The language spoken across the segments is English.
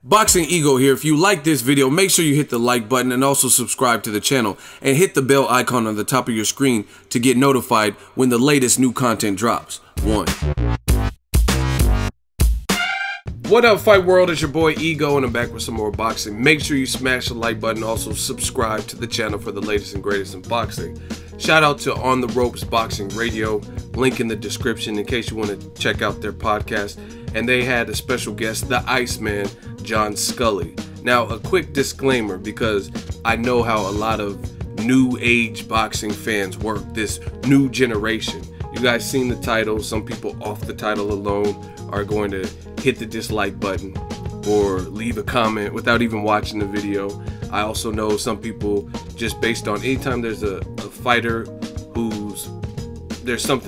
Boxing Ego here. If you like this video, make sure you hit the like button and also subscribe to the channel and hit the bell icon on the top of your screen to get notified when the latest new content drops. What up, Fight World? It's your boy Ego and I'm back with some more boxing. Make sure you smash the like button, also subscribe to the channel for the latest and greatest in boxing. Shout out to On the Ropes Boxing Radio, link in the description in case you want to check out their podcast. And they had a special guest, the Iceman, John Scully. Now, a quick disclaimer, because I know how a lot of new age boxing fans work, this new generation. You guys seen the title. Some people off the title alone are going to hit the dislike button or leave a comment without even watching the video. I also know some people, just based on anytime there's a fighter who's there's some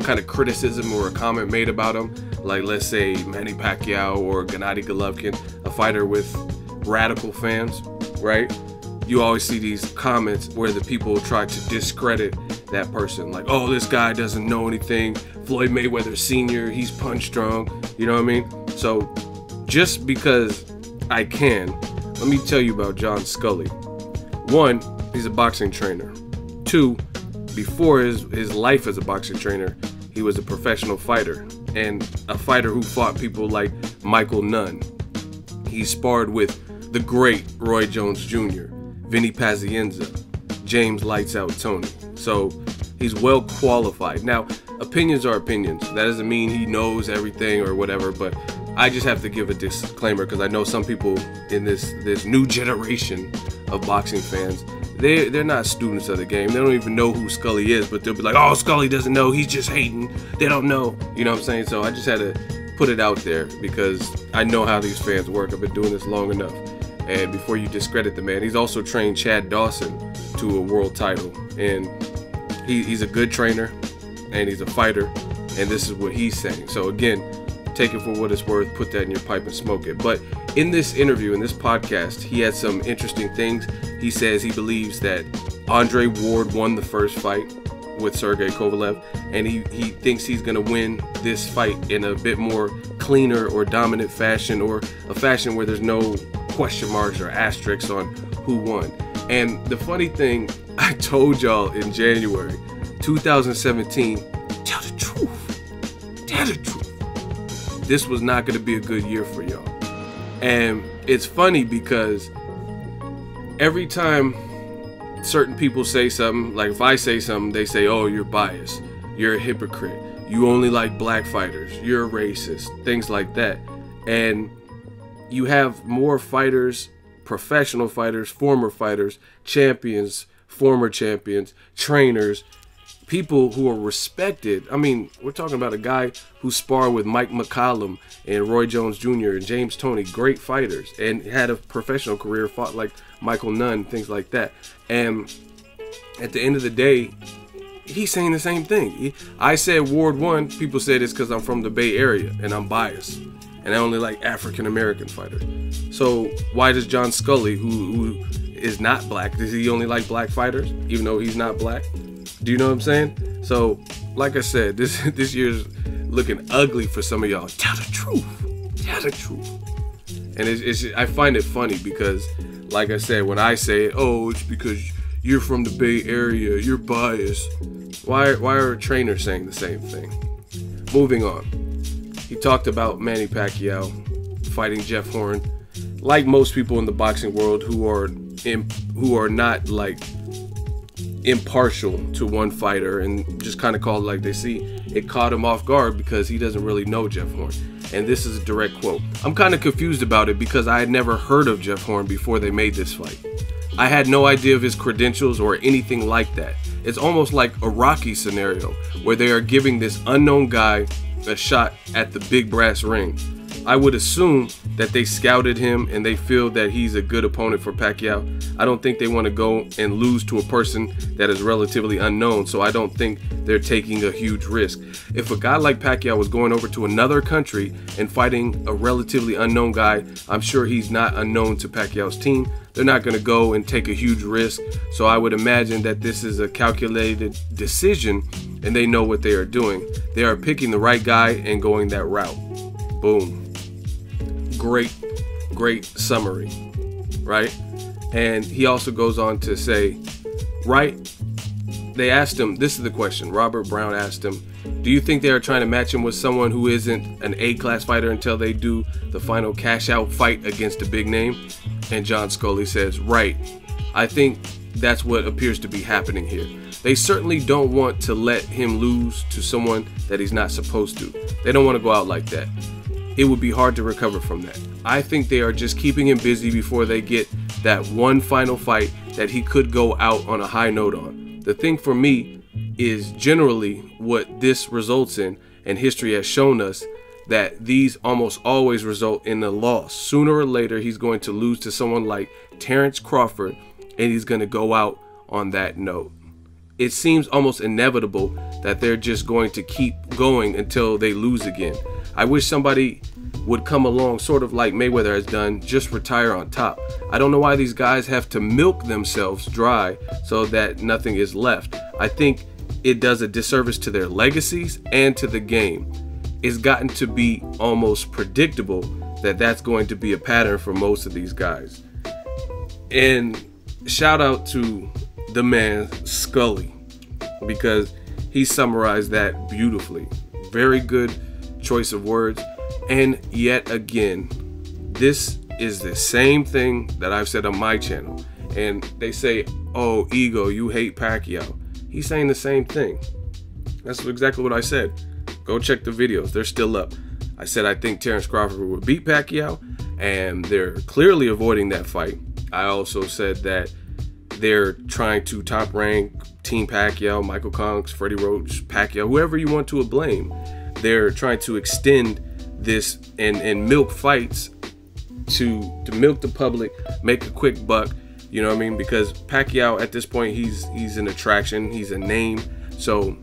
kind of criticism or a comment made about him, like let's say Manny Pacquiao or Gennady Golovkin, a fighter with radical fans, right? You always see these comments where the people try to discredit that person, like, oh, this guy doesn't know anything, Floyd Mayweather Sr., he's punch drunk, you know what I mean? So just because I can, let me tell you about John Scully. One, he's a boxing trainer. Two, before his life as a boxing trainer, he was a professional fighter and a fighter who fought people like Michael Nunn. He sparred with the great Roy Jones Jr., Vinny Pazienza, James Lights Out Tony. So he's well qualified. Now, opinions are opinions. That doesn't mean he knows everything or whatever, but I just have to give a disclaimer because I know some people in this new generation of boxing fans, they're not students of the game. They don't even know who Scully is, but they'll be like, oh, Scully doesn't know, he's just hating, they don't know, you know what I'm saying? So I just had to put it out there because I know how these fans work. I've been doing this long enough. And before you discredit the man, he's also trained Chad Dawson to a world title, and he's a good trainer and he's a fighter, and this is what he's saying. So again, take it for what it's worth, put that in your pipe and smoke it. But in this interview, in this podcast, he had some interesting things. He says he believes that Andre Ward won the first fight with Sergey Kovalev, and he thinks he's going to win this fight in a bit more cleaner or dominant fashion, or a fashion where there's no question marks or asterisks on who won. And the funny thing, I told y'all in January 2017, tell the truth, this was not going to be a good year for y'all. And it's funny because every time certain people say something, like if I say something, they say, oh, you're biased, you're a hypocrite, you only like black fighters, you're a racist, things like that. And you have more fighters, professional fighters, former fighters, champions, former champions, trainers, people who are respected. I mean, we're talking about a guy who sparred with Mike McCollum and Roy Jones Jr. and James Toney, great fighters, and had a professional career, fought like Michael Nunn, things like that. And at the end of the day, he's saying the same thing. I said Ward won. People said it's because I'm from the Bay Area and I'm biased, and I only like African-American fighters. So why does John Scully, who is not black, does he only like black fighters, even though he's not black? Do you know what I'm saying? So, like I said, this year's looking ugly for some of y'all. Tell the truth. Tell the truth. And I find it funny because, like I said, when I say, oh, it's because you're from the Bay Area, you're biased. Why are trainers saying the same thing? Moving on. He talked about Manny Pacquiao fighting Jeff Horn. Like most people in the boxing world who are not like impartial to one fighter and just kind of call it like they see, it caught him off guard because he doesn't really know Jeff Horn. And this is a direct quote. I'm kind of confused about it because I had never heard of Jeff Horn before they made this fight. I had no idea of his credentials or anything like that. It's almost like a Rocky scenario where they are giving this unknown guy a shot at the big brass ring. I would assume that they scouted him and they feel that he's a good opponent for Pacquiao. I don't think they want to go and lose to a person that is relatively unknown, so I don't think they're taking a huge risk. If a guy like Pacquiao was going over to another country and fighting a relatively unknown guy, I'm sure he's not unknown to Pacquiao's team. They're not going to go and take a huge risk, so I would imagine that this is a calculated decision and they know what they are doing. They are picking the right guy and going that route. Boom. Great great summary, right? And he also goes on to say, right, they asked him, this is the question, Robert Brown asked him, do you think they are trying to match him with someone who isn't an A-class fighter until they do the final cash-out fight against a big name? And John Scully says, right, I think that's what appears to be happening here. They certainly don't want to let him lose to someone that he's not supposed to. They don't want to go out like that. It would be hard to recover from that. I think they are just keeping him busy before they get that one final fight that he could go out on a high note on. The thing for me is generally what this results in, and history has shown us that these almost always result in a loss. Sooner or later, he's going to lose to someone like Terence Crawford, and he's going to go out on that note. It seems almost inevitable that they're just going to keep going until they lose again. I wish somebody would come along, sort of like Mayweather has done, just retire on top. I don't know why these guys have to milk themselves dry so that nothing is left. I think it does a disservice to their legacies and to the game. It's gotten to be almost predictable that that's going to be a pattern for most of these guys. And shout out to the man Scully, because he summarized that beautifully. Very good choice of words. And yet again, this is the same thing that I've said on my channel. And they say, oh, Ego, you hate Pacquiao. He's saying the same thing. That's exactly what I said. Go check the videos. They're still up. I said I think Terence Crawford would beat Pacquiao, and they're clearly avoiding that fight. I also said that they're trying to top rank Team Pacquiao, Michael Conks, Freddie Roach, Pacquiao, whoever you want to blame. They're trying to extend this and milk fights to milk the public, make a quick buck, you know what I mean? Because Pacquiao at this point, he's an attraction, he's a name. So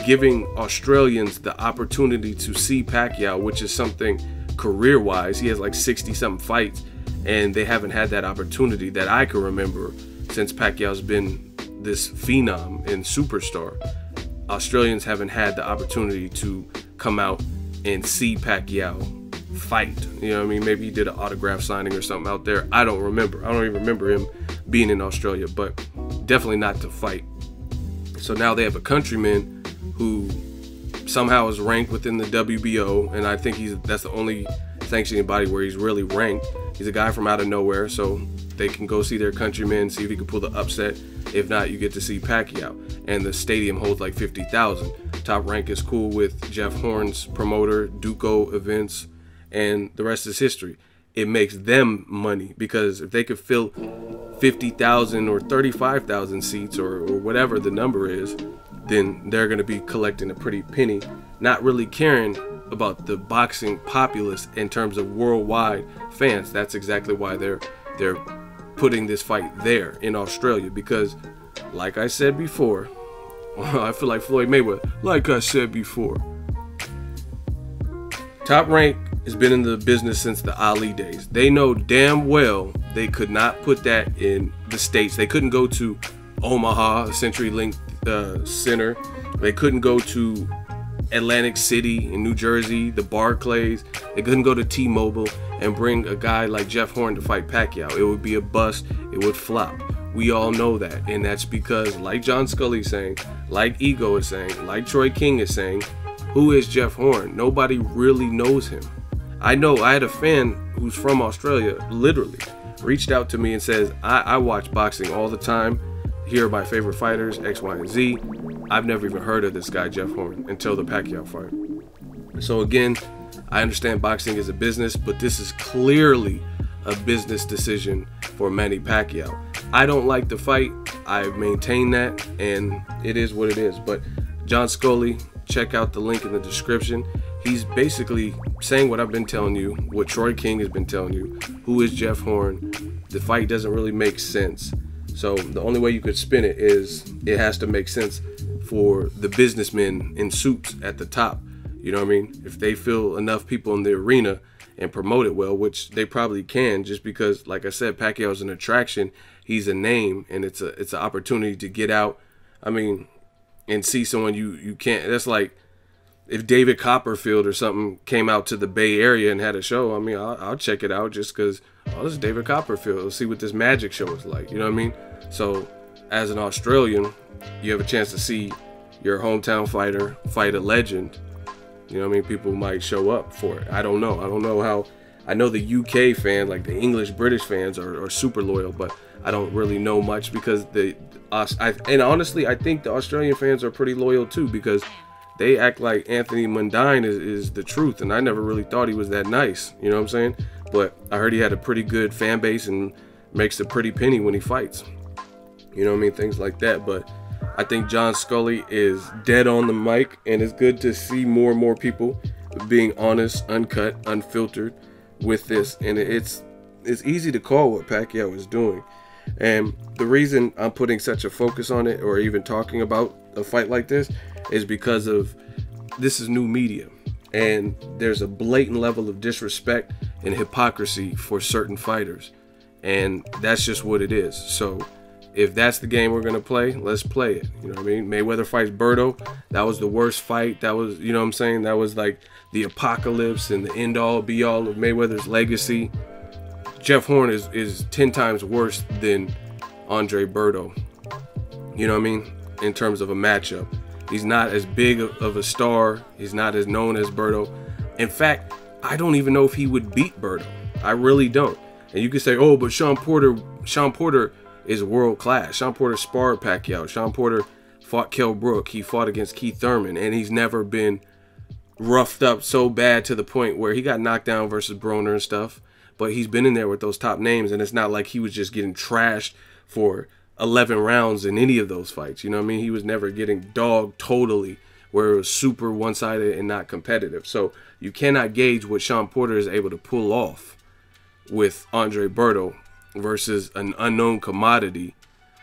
giving Australians the opportunity to see Pacquiao, which is something career-wise, he has like 60-something fights, and they haven't had that opportunity that I can remember since Pacquiao's been this phenom and superstar. Australians haven't had the opportunity to come out and see Pacquiao fight. You know what I mean? Maybe he did an autograph signing or something out there. I don't remember. I don't even remember him being in Australia, but definitely not to fight. So now they have a countryman who somehow is ranked within the WBO, and I think that's the only sanctioning body where he's really ranked. He's a guy from out of nowhere, so they can go see their countrymen, see if he can pull the upset. If not, you get to see Pacquiao, and the stadium holds like 50,000. Top Rank is cool with Jeff Horn's promoter, Duco Events, and the rest is history. It makes them money, because if they could fill 50,000 or 35,000 seats or whatever the number is, then they're going to be collecting a pretty penny, not really caring about the boxing populace in terms of worldwide fans. That's exactly why they're putting this fight there in Australia, because like I said before, I feel like Floyd Mayweather, like I said before, Top Rank has been in the business since the Ali days. They know damn well they could not put that in the States. They couldn't go to Omaha, a CenturyLink Center. They couldn't go to Atlantic City in New Jersey, the Barclays. They couldn't go to T-Mobile and bring a guy like Jeff Horn to fight Pacquiao. It would be a bust. It would flop. We all know that, and that's because, like John Scully is saying, like Ego is saying, like Troy King is saying, who is Jeff Horn? Nobody really knows him. I know I had a fan who's from Australia, literally, reached out to me and says, I watch boxing all the time. Here are my favorite fighters, X, Y, and Z. I've never even heard of this guy, Jeff Horn, until the Pacquiao fight. So again, I understand boxing is a business, but this is clearly a business decision for Manny Pacquiao. I don't like the fight. I maintain that, and it is what it is. But John Scully, check out the link in the description. He's basically saying what I've been telling you, what Troy King has been telling you. Who is Jeff Horn? The fight doesn't really make sense. So the only way you could spin it is it has to make sense for the businessmen in suits at the top. You know what I mean? If they feel enough people in the arena and promote it well, which they probably can, just because, like I said, Pacquiao is an attraction. He's a name, and it's an opportunity to get out. I mean, and see someone you can't. That's like if David Copperfield or something came out to the Bay Area and had a show. I mean, I'll check it out just because oh, this is David Copperfield. Let's see what this magic show is like. You know what I mean? So as an Australian, you have a chance to see your hometown fighter fight a legend. You know what I mean? People might show up for it. I don't know. I don't know how. I know the UK fan, like the English British fans, are super loyal, but I don't really know much because and honestly, I think the Australian fans are pretty loyal too, because they act like Anthony Mundine is the truth, and I never really thought he was that nice. You know what I'm saying? But I heard he had a pretty good fan base and makes a pretty penny when he fights. You know what I mean? Things like that. But I think John Scully is dead on the mic, and it's good to see more and more people being honest, uncut, unfiltered with this. And it's easy to call what Pacquiao is doing. And the reason I'm putting such a focus on it, or even talking about a fight like this, is because of this is new media, and there's a blatant level of disrespect and hypocrisy for certain fighters, and that's just what it is. So if that's the game we're gonna play, let's play it. You know what I mean? Mayweather fights Berto. That was the worst fight. That was, you know what I'm saying? That was like the apocalypse and the end all be all of Mayweather's legacy. Jeff Horn is 10 times worse than Andre Berto. You know what I mean? In terms of a matchup. He's not as big of a star. He's not as known as Berto. In fact, I don't even know if he would beat Berto. I really don't. And you can say, oh, but Sean Porter is world class. Sean Porter sparred Pacquiao. Sean Porter fought Kell Brook. He fought against Keith Thurman, and he's never been roughed up so bad to the point where he got knocked down versus Broner and stuff. But he's been in there with those top names, and it's not like he was just getting trashed for 11 rounds in any of those fights. You know what I mean? He was never getting dogged totally, where it was super one-sided and not competitive. So you cannot gauge what Sean Porter is able to pull off with Andre Berto versus an unknown commodity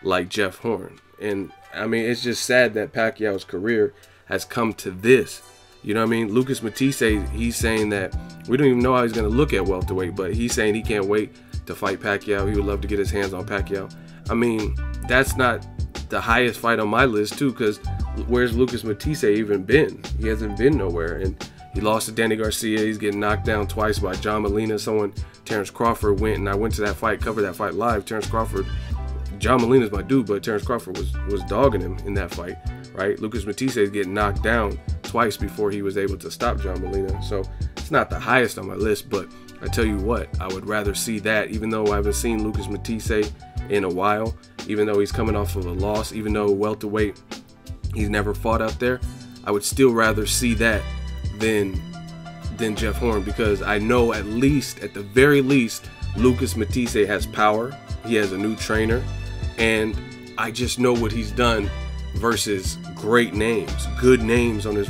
like Jeff Horn. And I mean, it's just sad that Pacquiao's career has come to this. You know what I mean? Lucas Matisse, he's saying that we don't even know how he's going to look at welterweight, but he's saying he can't wait to fight Pacquiao. He would love to get his hands on Pacquiao. I mean, that's not the highest fight on my list too, because where's Lucas Matisse even been? He hasn't been nowhere, and he lost to Danny Garcia. He's getting knocked down twice by John Molina. Terence Crawford went, and I went to that fight, covered that fight live. Terence Crawford, John Molina's my dude, but Terence Crawford was dogging him in that fight, right? Lucas Matisse is getting knocked down twice before he was able to stop John Molina. So it's not the highest on my list, but I tell you what, I would rather see that, even though I haven't seen Lucas Matisse in a while, even though he's coming off of a loss, even though welterweight he's never fought out there, I would still rather see that than Jeff Horn, because I know at the very least, Lucas Matisse has power. He has a new trainer, and I just know what he's done versus great names, good names on his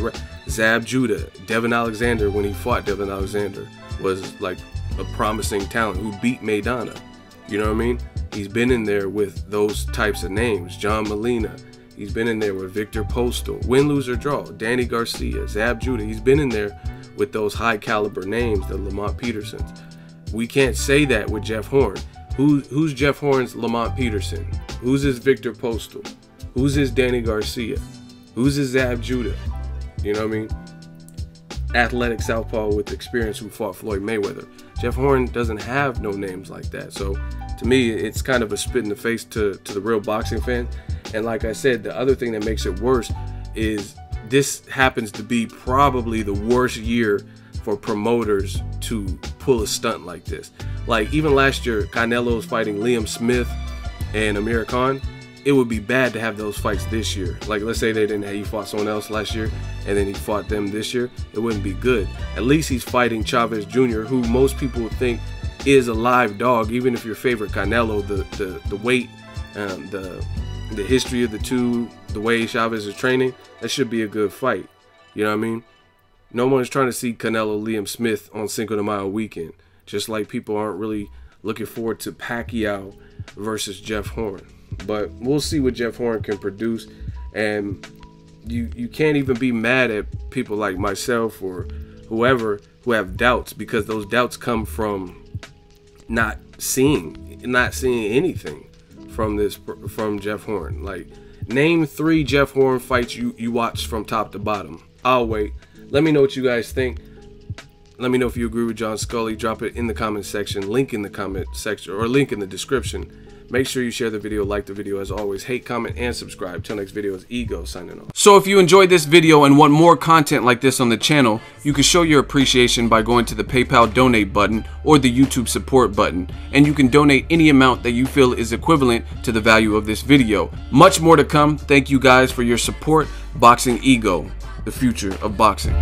Zab Judah, Devin Alexander. When he fought Devin Alexander, was like a promising talent who beat Maidana. You know what I mean? He's been in there with those types of names. John Molina. He's been in there with Victor Postal. Win, lose, or draw. Danny Garcia, Zab Judah. He's been in there with those high caliber names, the Lamont Petersons. We can't say that with Jeff Horn. Who's Jeff Horn's Lamont Peterson? Who's his Victor Postal? Who's his Danny Garcia? Who's his Zab Judah? You know what I mean? Athletic southpaw with experience who fought Floyd Mayweather. Jeff Horn doesn't have no names like that. So to me, it's kind of a spit in the face to the real boxing fan. And like I said, the other thing that makes it worse is this happens to be probably the worst year for promoters to pull a stunt like this. Like even last year, Canelo was fighting Liam Smith and Amir Khan. It would be bad to have those fights this year. Like let's say he fought someone else last year and then he fought them this year. It wouldn't be good. At least he's fighting Chavez Jr., who most people would think is a live dog. Even if your favorite Canelo, the weight, the history of the two, the way Chavez is training, that should be a good fight. You know what I mean? No one is trying to see Canelo Liam Smith on Cinco de Mayo weekend. Just like people aren't really looking forward to Pacquiao versus Jeff Horn. But we'll see what Jeff Horn can produce. And you can't even be mad at people like myself or whoever who have doubts, because those doubts come from not seeing anything from Jeff Horn. Like, name 3 Jeff Horn fights you watched from top to bottom. I'll wait. Let me know what you guys think. Let me know if you agree with John Scully. Drop it in the comment section, link in the comment section, or link in the description. Make sure you share the video, like the video. As always, hate, comment, and subscribe. Till next video, is Ego signing off. So if you enjoyed this video and want more content like this on the channel, you can show your appreciation by going to the PayPal donate button or the YouTube support button, and you can donate any amount that you feel is equivalent to the value of this video. Much more to come. Thank you guys for your support. Boxing Ego, the future of boxing.